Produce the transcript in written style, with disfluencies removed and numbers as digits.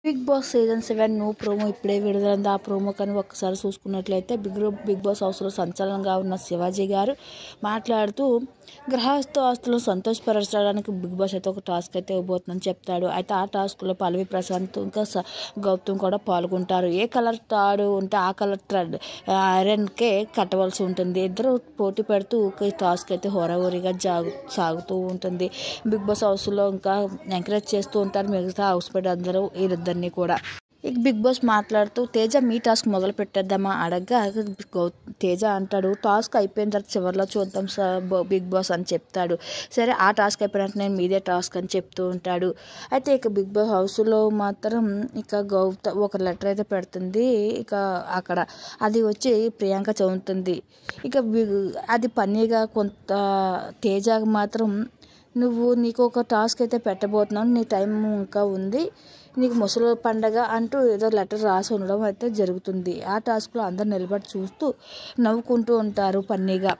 Big Boss season 7 new promo ఇప్పుడే విడుదలైంది. ఆ ప్రోమో కానీ ఒక్కసారి చూసుకున్నట్లయితే బిగ్ బాస్ హౌస్లో సంచలనంగా ఉన్న శివాజీ గారు మాట్లాడుతూ గృహస్థ ఆస్తులను సంతోషపరచడానికి బిగ్ బాస్ అయితే ఒక టాస్క్ అయితే ఇవ్వబోతుందని చెప్తాడు. అయితే ఆ టాస్క్లో పల్లవి ప్రశాంత్ ఇంకా గౌతమ్ కూడా పాల్గొంటారు. ఏ కలర్ తాడు ఉంటే ఆ కలర్ థ్రెడ్ ఐరన్కే కట్టవలసి ఉంటుంది. ఇద్దరు పోటీ పెడుతూ ఈ టాస్క్ అయితే హోరాహోరీగా సాగుతూ ఉంటుంది. బిగ్ బాస్ హౌస్లో ఇంకా ఎంకరేజ్ చేస్తూ ఉంటారు మిగతా హౌస్ మేట్ అందరూ వీళ్ళిద్దరినీ కూడా. ఇక బిగ్ బాస్ మాట్లాడుతూ తేజ మీ టాస్క్ మొదలు పెట్టేద్దామా అడగ్గా తేజ అంటాడు టాస్క్ అయిపోయిన తర్వాత చివరిలో చూద్దాం బిగ్ బాస్ అని చెప్తాడు. సరే ఆ టాస్క్ అయిపోయినట్టు నేను మీదే టాస్క్ అని చెప్తూ ఉంటాడు. అయితే ఇక బిగ్ బాస్ హౌస్లో మాత్రం ఇక ఒక లెటర్ అయితే పెడుతుంది. ఇక అక్కడ అది వచ్చి ప్రియాంక చదువుతుంది. ఇక అది పన్నీగా కొంత తేజకు మాత్రం నీకు ఒక టాస్క్ అయితే పెట్టబోతున్నాను, నీ టైం ఇంకా ఉంది, నీకు ముసలి పండగ అంటూ ఏదో లెటర్ రాసి ఉండడం అయితే జరుగుతుంది. ఆ టాస్క్లో అందరు నిలబడి చూస్తూ నవ్వుకుంటూ ఉంటారు ఫన్నీగా.